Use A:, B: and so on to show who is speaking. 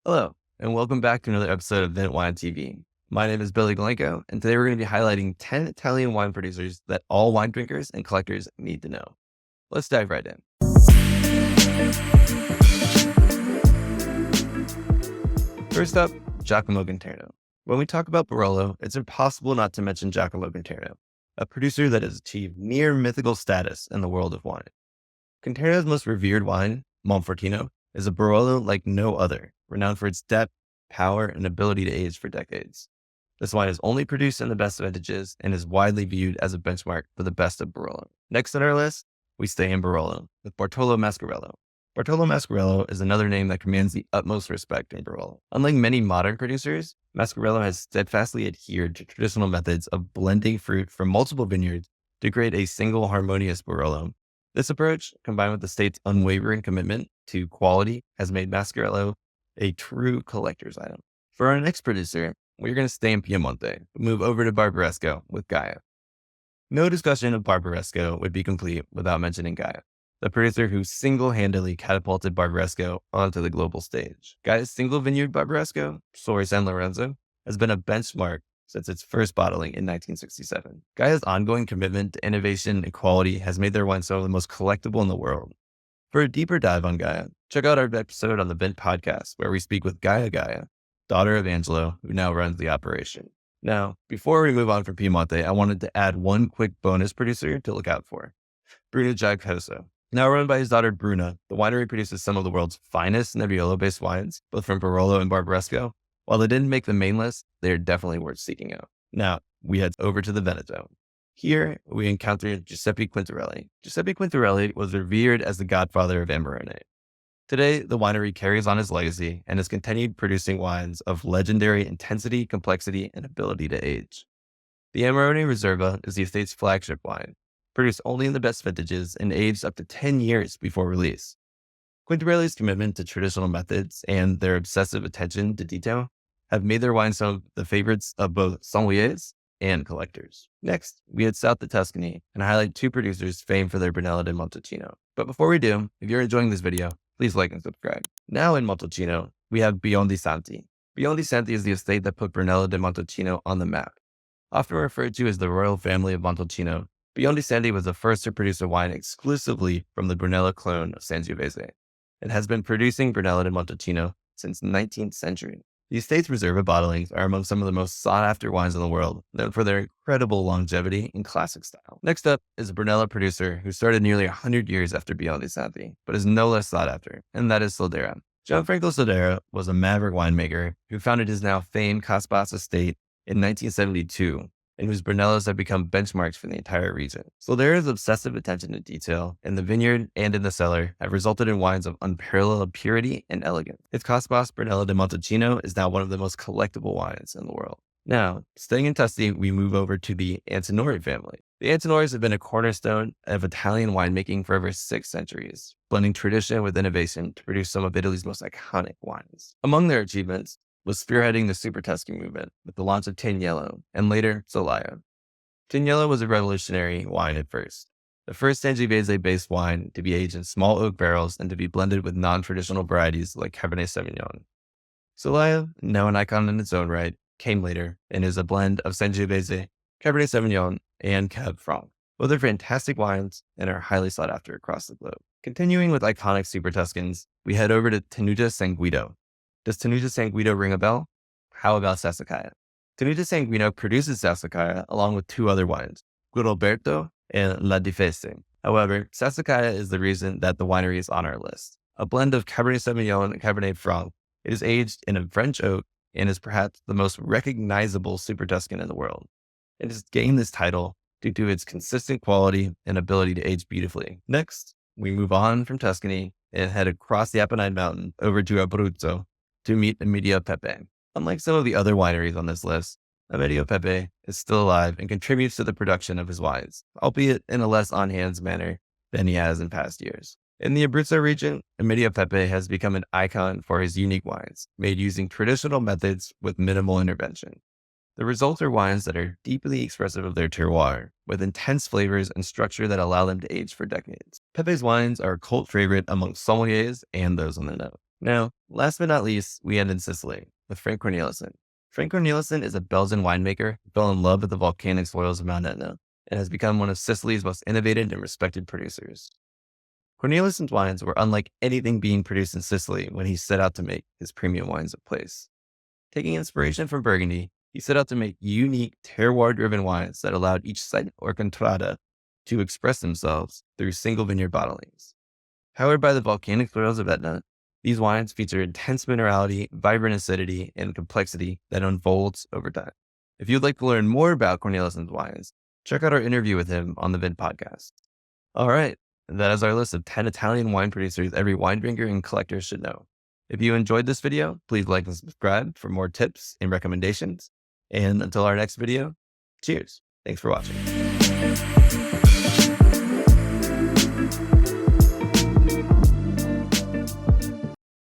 A: Hello, and welcome back to another episode of Vint Wine TV. My name is Billy Glenko, and today we're going to be highlighting 10 Italian wine producers that all wine drinkers and collectors need to know. Let's dive right in. First up, Giacomo Conterno. When we talk about Barolo, it's impossible not to mention Giacomo Conterno, a producer that has achieved near mythical status in the world of wine. Conterno's most revered wine, Monfortino, is a Barolo like no other, renowned for its depth, power, and ability to age for decades. This wine is only produced in the best vintages and is widely viewed as a benchmark for the best of Barolo. Next on our list, we stay in Barolo with Bartolo Mascarello. Bartolo Mascarello is another name that commands the utmost respect in Barolo. Unlike many modern producers, Mascarello has steadfastly adhered to traditional methods of blending fruit from multiple vineyards to create a single harmonious Barolo. This approach, combined with the state's unwavering commitment to quality, has made Mascarello a true collector's item. For our next producer, we're going to stay in Piemonte, but move over to Barbaresco with Gaja. No discussion of Barbaresco would be complete without mentioning Gaja, the producer who single-handedly catapulted Barbaresco onto the global stage. Gaja's single vineyard Barbaresco, Sori San Lorenzo, has been a benchmark since its first bottling in 1967. Gaja's ongoing commitment to innovation and quality has made their wine some of the most collectible in the world. For a deeper dive on Gaja, check out our episode on the Vint podcast, where we speak with Gaja, daughter of Angelo, who now runs the operation. Now, before we move on from Piemonte, I wanted to add one quick bonus producer to look out for. Bruno Giacosa. Now run by his daughter Bruno, the winery produces some of the world's finest Nebbiolo-based wines, both from Barolo and Barbaresco. While they didn't make the main list, they are definitely worth seeking out. Now, we head over to the Veneto. Here, we encounter Giuseppe Quintarelli. Giuseppe Quintarelli was revered as the godfather of Amarone. Today, the winery carries on his legacy and has continued producing wines of legendary intensity, complexity, and ability to age. The Amarone Reserva is the estate's flagship wine, produced only in the best vintages and aged up to 10 years before release. Quintarelli's commitment to traditional methods and their obsessive attention to detail have made their wine some of the favorites of both sommeliers and collectors. Next, we head south to Tuscany and highlight two producers famed for their Brunello di Montalcino. But before we do, if you're enjoying this video, please like and subscribe. Now in Montalcino, we have Biondi Santi. Biondi Santi is the estate that put Brunello di Montalcino on the map. Often referred to as the royal family of Montalcino, Biondi Santi was the first to produce a wine exclusively from the Brunello clone of Sangiovese, and has been producing Brunello di Montalcino since the 19th century. The estate's Reserva bottlings are among some of the most sought-after wines in the world, known for their incredible longevity and classic style. Next up is a Brunello producer who started nearly 100 years after Biondi Santi, but is no less sought after, and that is Soldera. Gianfranco Soldera was a maverick winemaker who founded his now famed Caspas estate in 1972, and whose Brunellos have become benchmarks for the entire region. Soldera's obsessive attention to detail in the vineyard and in the cellar have resulted in wines of unparalleled purity and elegance. Its Caspas Brunello di Montalcino is now one of the most collectible wines in the world. Now, staying in Tuscany, we move over to the Antinori family. The Antinoris have been a cornerstone of Italian winemaking for over 6 centuries, blending tradition with innovation to produce some of Italy's most iconic wines. Among their achievements was spearheading the Super Tuscan movement with the launch of Tenuta and later Solaya. Tenuta was a revolutionary wine at first, the first Sangiovese-based wine to be aged in small oak barrels and to be blended with non-traditional varieties like Cabernet Sauvignon. Solaya, now an icon in its own right, came later and is a blend of Sangiovese, Cabernet Sauvignon, and Cab Franc. Both are fantastic wines and are highly sought after across the globe. Continuing with iconic Super Tuscans, we head over to Tenuta San Guido. Does Tenuta San Guido ring a bell? How about Sassicaia? Tenuta San Guido produces Sassicaia along with 2 other wines, Guidoberto and La Difese. However, Sassicaia is the reason that the winery is on our list. A blend of Cabernet Sauvignon and Cabernet Franc, it is aged in a French oak and is perhaps the most recognizable Super Tuscan in the world. It has gained this title due to its consistent quality and ability to age beautifully. Next, we move on from Tuscany and head across the Apennine Mountain over to Abruzzo to meet Amedeo Pepe. Unlike some of the other wineries on this list, Amedeo Pepe is still alive and contributes to the production of his wines, albeit in a less on-hands manner than he has in past years. In the Abruzzo region, Amedeo Pepe has become an icon for his unique wines, made using traditional methods with minimal intervention. The results are wines that are deeply expressive of their terroir, with intense flavors and structure that allow them to age for decades. Pepe's wines are a cult favorite among sommeliers and those on the know. Now, last but not least, we end in Sicily with Frank Cornelissen. Frank Cornelissen is a Belgian winemaker who fell in love with the volcanic soils of Mount Etna and has become one of Sicily's most innovative and respected producers. Cornelissen's wines were unlike anything being produced in Sicily when he set out to make his premium wines of place. Taking inspiration from Burgundy, he set out to make unique terroir-driven wines that allowed each site or contrada to express themselves through single vineyard bottlings. Powered by the volcanic soils of Etna, these wines feature intense minerality, vibrant acidity, and complexity that unfolds over time. If you'd like to learn more about Cornelissen's wines, check out our interview with him on the Vint podcast. All right, that is our list of 10 Italian wine producers every wine drinker and collector should know. If you enjoyed this video, please like and subscribe for more tips and recommendations. And until our next video, cheers. Thanks for watching.